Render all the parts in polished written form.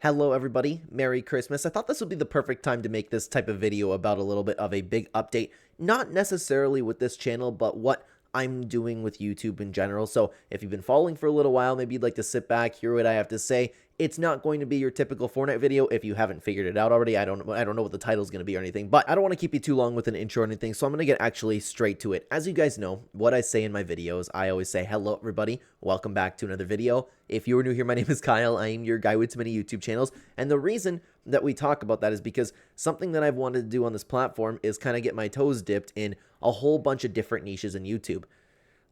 Hello everybody, Merry Christmas. I thought this would be the perfect time to make this type of video about a little bit of a big update, not necessarily with this channel, but what I'm doing with YouTube in general. So if you've been following for a little while, maybe you'd like to sit back, hear what I have to say. It's not going to be your typical Fortnite video if you haven't figured it out already. I don't know what the title is going to be or anything, but I don't want to keep you too long with an intro or anything, so I'm going to get actually straight to it. As you guys know, what I say in my videos, I always say, hello everybody, welcome back to another video. If you are new here, my name is Kyle. I am your guy with too many YouTube channels, and the reason that we talk about that is because something that I've wanted to do on this platform is kind of get my toes dipped in a whole bunch of different niches in YouTube.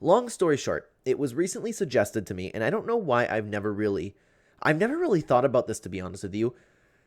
Long story short, it was recently suggested to me, and I don't know why I've never really thought about this, to be honest with you.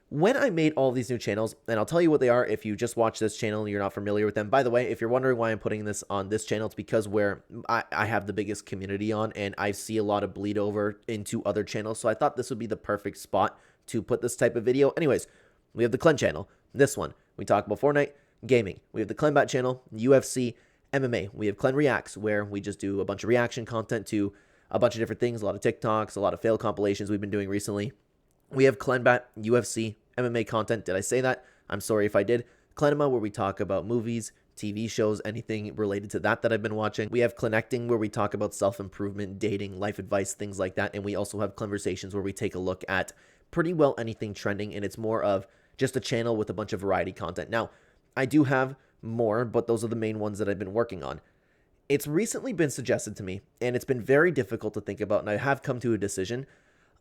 When I made all these new channels, and I'll tell you what they are if you just watch this channel and you're not familiar with them. By the way, if you're wondering why I'm putting this on this channel, it's because where I have the biggest community on, and I see a lot of bleed over into other channels, so I thought this would be the perfect spot to put this type of video. Anyways, we have the Clen Channel. This one, we talk about Fortnite, gaming. We have the Clenbat Channel, UFC, MMA. We have Clen Reacts, where we just do a bunch of reaction content to a bunch of different things, a lot of TikToks, a lot of fail compilations we've been doing recently. We have Clenbat, UFC, MMA content. Did I say that? I'm sorry if I did. Clenema, where we talk about movies, TV shows, anything related to that I've been watching. We have Clenecting, where we talk about self-improvement, dating, life advice, things like that. And we also have Clenversations, where we take a look at pretty well anything trending, and it's more of just a channel with a bunch of variety content. Now, I do have more, but those are the main ones that I've been working on. It's recently been suggested to me, and it's been very difficult to think about, and I have come to a decision.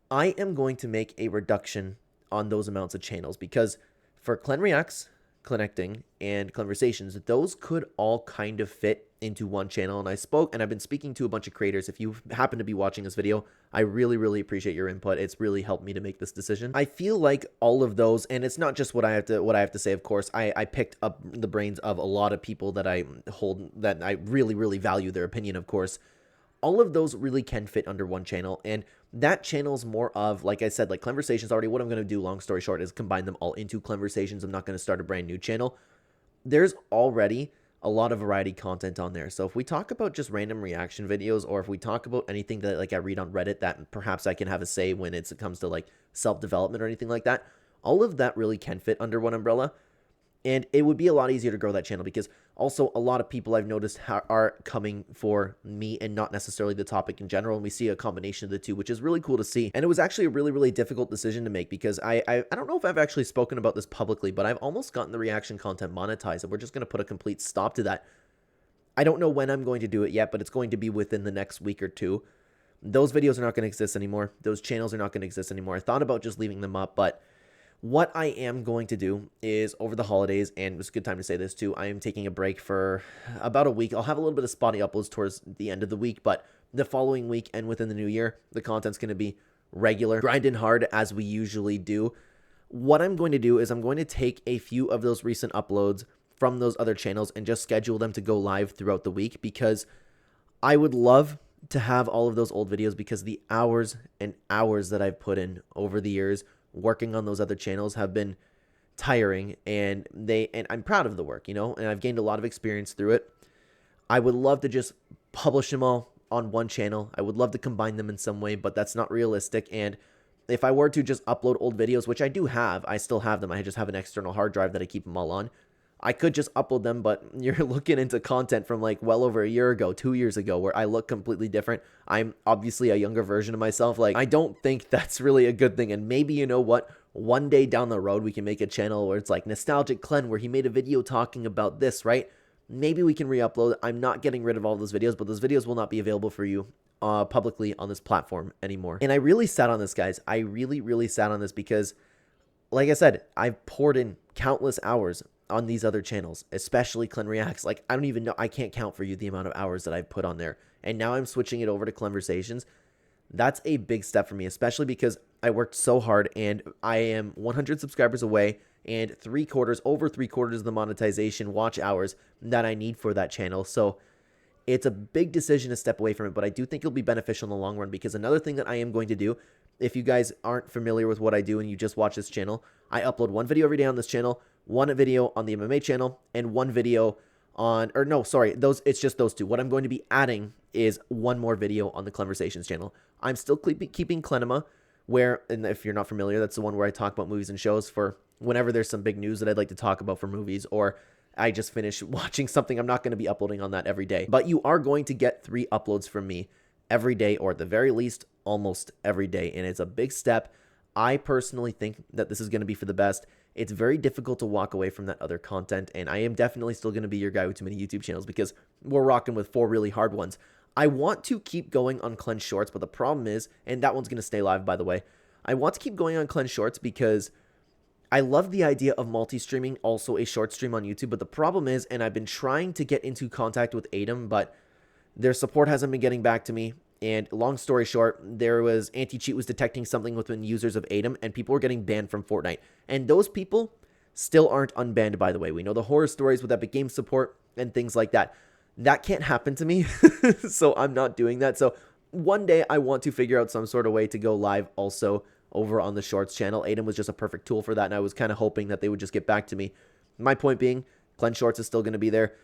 I am going to make a reduction on those amounts of channels, because for Clen Reacts, Clenecting, and Clenversations, those could all kind of fit into one channel. And I've been speaking to a bunch of creators. If you happen to be watching this video, I really appreciate your input. It's really helped me to make this decision. I feel like all of those, and it's not just what I have to say, of course. I picked up the brains of a lot of people that I really value their opinion, of course. All of those really can fit under one channel, and that channel's more of, like I said, like Clenversations already. What I'm going to do, long story short, is combine them all into Clenversations. I'm not going to start a brand new channel. There's already a lot of variety content on there. So if we talk about just random reaction videos, or if we talk about anything that like I read on Reddit that perhaps I can have a say when it comes to like self-development or anything like that, all of that really can fit under one umbrella. And it would be a lot easier to grow that channel, because also a lot of people I've noticed are coming for me and not necessarily the topic in general. And we see a combination of the two, which is really cool to see. And it was actually a really difficult decision to make, because I don't know if I've actually spoken about this publicly, but I've almost gotten the reaction content monetized, and we're just going to put a complete stop to that. I don't know when I'm going to do it yet, but it's going to be within the next week or two. Those videos are not going to exist anymore. Those channels are not going to exist anymore. I thought about just leaving them up, but what I am going to do is over the holidays, and it's a good time to say this too, I am taking a break for about a week. I'll have a little bit of spotty uploads towards the end of the week, but the following week and within the new year, the content's going to be regular, grinding hard as we usually do. What I'm going to do is I'm going to take a few of those recent uploads from those other channels and just schedule them to go live throughout the week, because I would love to have all of those old videos, because the hours and hours that I've put in over the years working on those other channels have been tiring, and I'm proud of the work, you know, and I've gained a lot of experience through it. I would love to just publish them all on one channel. I would love to combine them in some way, but that's not realistic. And if I were to just upload old videos, which I do have, I still have them. I just have an external hard drive that I keep them all on. I could just upload them, but you're looking into content from like well over a year ago, 2 years ago, where I look completely different. I'm obviously a younger version of myself. Like, I don't think that's really a good thing. And maybe, you know what, one day down the road, we can make a channel where it's like Nostalgic Clen, where he made a video talking about this, right? Maybe we can re-upload. I'm not getting rid of all those videos, but those videos will not be available for you publicly on this platform anymore. And I really sat on this, guys. I really sat on this because, like I said, I've poured in countless hours on these other channels, especially Clen Reacts. Like, I don't even know, I can't count for you the amount of hours that I've put on there. And now I'm switching it over to Clenversations. That's a big step for me, especially because I worked so hard, and I am 100 subscribers away, and over three quarters of the monetization watch hours that I need for that channel. So it's a big decision to step away from it, but I do think it'll be beneficial in the long run, because another thing that I am going to do, if you guys aren't familiar with what I do and you just watch this channel, I upload one video every day on this channel, one video on the MMA channel, and one video on, or no, sorry, it's just those two. What I'm going to be adding is one more video on the Clenversations channel. I'm still keeping Clenema where, and if you're not familiar, that's the one where I talk about movies and shows for whenever there's some big news that I'd like to talk about for movies, or I just finished watching something. I'm not going to be uploading on that every day, but you are going to get 3 uploads from me every day, or at the very least, almost every day. And it's a big step. I personally think that this is going to be for the best. It's very difficult to walk away from that other content, and I am definitely still going to be your guy with too many YouTube channels because we're rocking with 4 really hard ones. I want to keep going on Clen Shorts, but the problem is, and that one's going to stay live, by the way, I want to keep going on Clen Shorts because I love the idea of multi-streaming, also a short stream on YouTube, but the problem is, and I've been trying to get into contact with Atom, but their support hasn't been getting back to me. And long story short, there was anti-cheat was detecting something within users of Atom, and people were getting banned from Fortnite. And those people still aren't unbanned, by the way. We know the horror stories with Epic Games support and things like that. That can't happen to me, so I'm not doing that. So one day I want to figure out some sort of way to go live also over on the Shorts channel. Atom was just a perfect tool for that, and I was kind of hoping that they would just get back to me. My point being, Clen Shorts is still going to be there.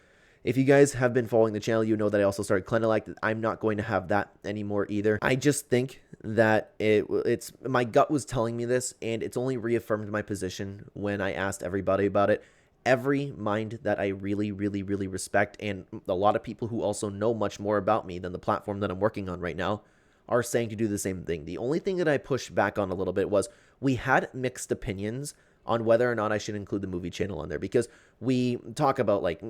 If you guys have been following the channel, you know that I also started Clenelect. I'm not going to have that anymore either. I just think that it's my gut was telling me this, and it's only reaffirmed my position when I asked everybody about it. Every mind that I really, really, really respect, and a lot of people who also know much more about me than the platform that I'm working on right now, are saying to do the same thing. The only thing that I pushed back on a little bit was we had mixed opinions on whether or not I should include the movie channel on there, because we talk about, like,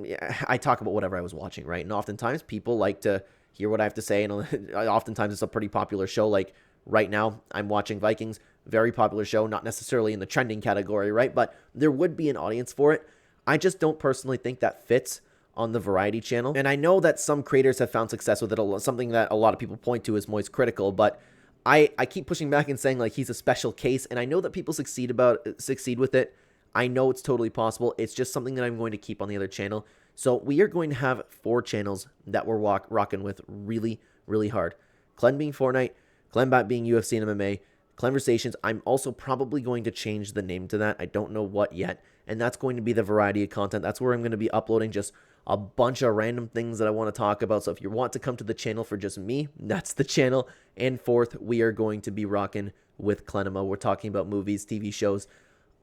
I talk about whatever I was watching, right? And oftentimes people like to hear what I have to say, and oftentimes it's a pretty popular show. Like right now, I'm watching Vikings, very popular show, not necessarily in the trending category, right? But there would be an audience for it. I just don't personally think that fits on the variety channel. And I know that some creators have found success with it, something that a lot of people point to as Moist Critical, but I keep pushing back and saying, like, he's a special case, and I know that people succeed with it. I know it's totally possible. It's just something that I'm going to keep on the other channel. So we are going to have 4 channels that we're rocking with really, really hard. Clen being Fortnite, Clenbat being UFC and MMA, Clenversations. I'm also probably going to change the name to that. I don't know what yet. And that's going to be the variety of content. That's where I'm going to be uploading just a bunch of random things that I want to talk about. So if you want to come to the channel for just me, that's the channel. And 4th, we are going to be rocking with Clenema. We're talking about movies, TV shows.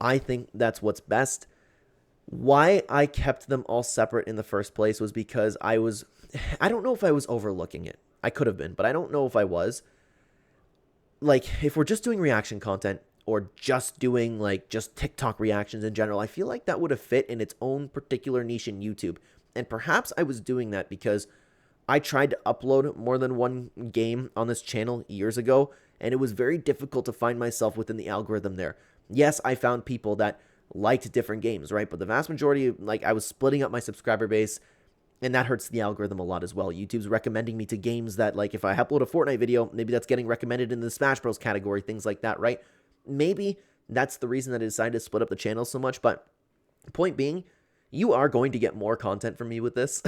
I think that's what's best. Why I kept them all separate in the first place was because I don't know if I was overlooking it. I could have been, but I don't know if I was. Like, if we're just doing reaction content, or just doing, like, just TikTok reactions in general, I feel like that would have fit in its own particular niche in YouTube. And perhaps I was doing that because I tried to upload more than one game on this channel years ago, and it was very difficult to find myself within the algorithm there. Yes, I found people that liked different games, right? But the vast majority, like, I was splitting up my subscriber base, and that hurts the algorithm a lot as well. YouTube's recommending me to games that, like, if I upload a Fortnite video, maybe that's getting recommended in the Smash Bros category, things like that, right? Maybe that's the reason that I decided to split up the channel so much, but point being, you are going to get more content from me with this,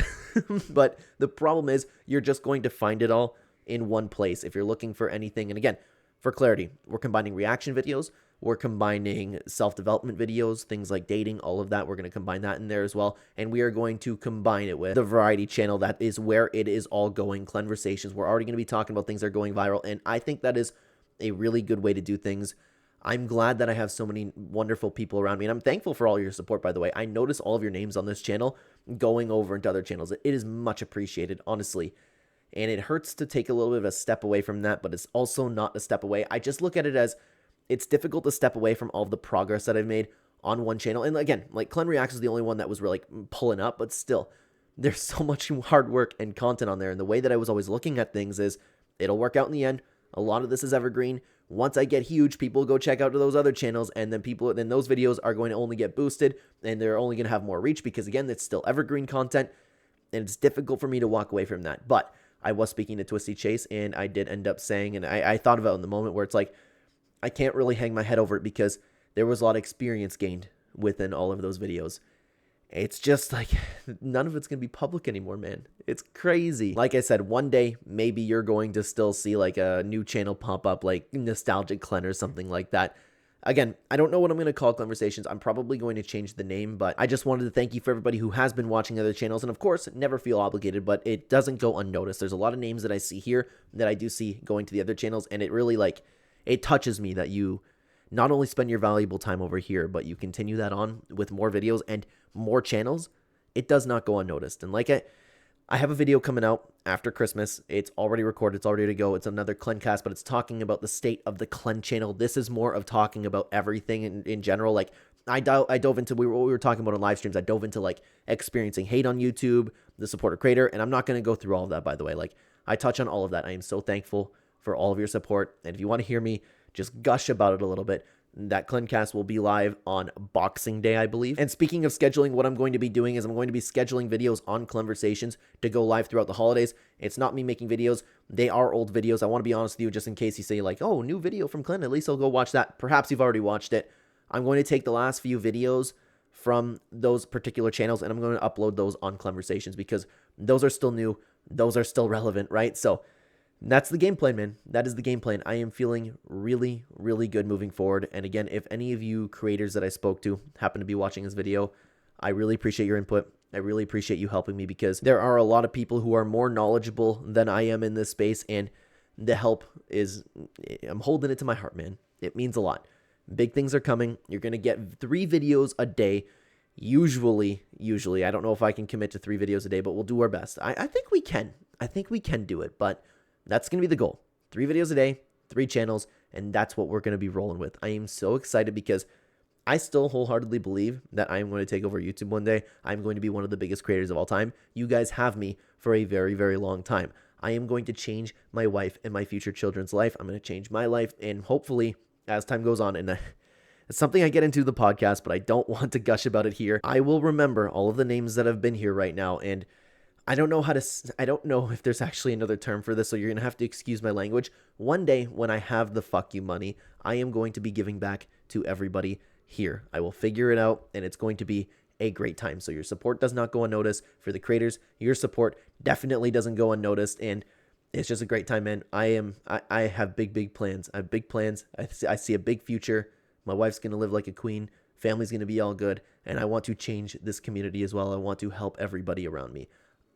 but the problem is you're just going to find it all in one place if you're looking for anything. And again, for clarity, we're combining reaction videos, we're combining self-development videos, things like dating, all of that. We're going to combine that in there as well, and we are going to combine it with the variety channel. That is where it is all going. Clenversations, we're already going to be talking about things that are going viral, and I think that is a really good way to do things. I'm glad that I have so many wonderful people around me, and I'm thankful for all your support, by the way. I notice all of your names on this channel going over into other channels. It is much appreciated, honestly, and it hurts to take a little bit of a step away from that, but it's also not a step away. I just look at it as it's difficult to step away from all of the progress that I've made on one channel. And again, like, Clen Reacts is the only one that was really, like, pulling up, but still, there's so much hard work and content on there, and the way that I was always looking at things is it'll work out in the end. A lot of this is evergreen. Once I get huge, people go check out to those other channels, and then those videos are going to only get boosted, and they're only going to have more reach because, again, it's still evergreen content, and it's difficult for me to walk away from that. But I was speaking to Twisty Chase, and I did end up saying, and I thought about it in the moment where it's like, I can't really hang my head over it because there was a lot of experience gained within all of those videos. It's just like, none of it's going to be public anymore, man. It's crazy. Like I said, one day, maybe you're going to still see, like, a new channel pop up, like Nostalgic Clen or something like that. Again, I don't know what I'm going to call Clenversations. I'm probably going to change the name, but I just wanted to thank you for everybody who has been watching other channels. And of course, never feel obligated, but it doesn't go unnoticed. There's a lot of names that I see here that I do see going to the other channels, and it really, like, it touches me that you not only spend your valuable time over here, but you continue that on with more videos and more channels. It does not go unnoticed. And like I have a video coming out after Christmas. It's already recorded. It's already ready to go. It's another Clencast, but it's talking about the state of the Clen channel. This is more of talking about everything in general. Like I dove into what we were talking about on live streams. I dove into like experiencing hate on YouTube, the supporter creator, and I'm not going to go through all of that, by the way. Like I touch on all of that. I am so thankful for all of your support. And if you want to hear me just gush about it a little bit, that Clencast will be live on Boxing Day, I believe. And speaking of scheduling, what I'm going to be doing is I'm going to be scheduling videos on Clenversations to go live throughout the holidays. It's not me making videos. They are old videos. I want to be honest with you, just in case you say like, oh, new video from Clen, at least I'll go watch that. Perhaps you've already watched it. I'm going to take the last few videos from those particular channels and I'm going to upload those on Clenversations because those are still new. Those are still relevant, right? So that's the game plan, man. That is the game plan. I am feeling really, really good moving forward. And again, if any of you creators that I spoke to happen to be watching this video, I really appreciate your input. I really appreciate you helping me because there are a lot of people who are more knowledgeable than I am in this space. And the help is, I'm holding it to my heart, man. It means a lot. Big things are coming. You're going to get 3 videos a day. Usually, I don't know if I can commit to 3 videos a day, but we'll do our best. I think we can. I think we can do it, but that's going to be the goal. 3 videos a day, 3 channels, and that's what we're going to be rolling with. I am so excited because I still wholeheartedly believe that I am going to take over YouTube one day. I'm going to be one of the biggest creators of all time. You guys have me for a very, very long time. I am going to change my wife and my future children's life. I'm going to change my life, and hopefully, as time goes on, and it's something I get into the podcast, but I don't want to gush about it here. I will remember all of the names that have been here right now, and I don't know if there's actually another term for this, so you're going to have to excuse my language. One day when I have the fuck you money, I am going to be giving back to everybody here. I will figure it out, and it's going to be a great time. So your support does not go unnoticed. For the creators, your support definitely doesn't go unnoticed, and it's just a great time, man. I have big plans. I have big plans. I see a big future. My wife's going to live like a queen. Family's going to be all good, and I want to change this community as well. I want to help everybody around me.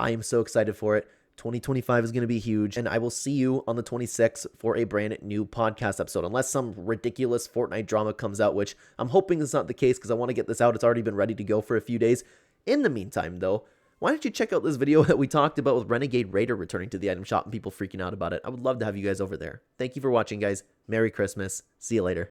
I am so excited for it. 2025 is going to be huge, and I will see you on the 26th for a brand new podcast episode, unless some ridiculous Fortnite drama comes out, which I'm hoping is not the case because I want to get this out. It's already been ready to go for a few days. In the meantime, though, why don't you check out this video that we talked about with Renegade Raider returning to the item shop and people freaking out about it? I would love to have you guys over there. Thank you for watching, guys. Merry Christmas. See you later.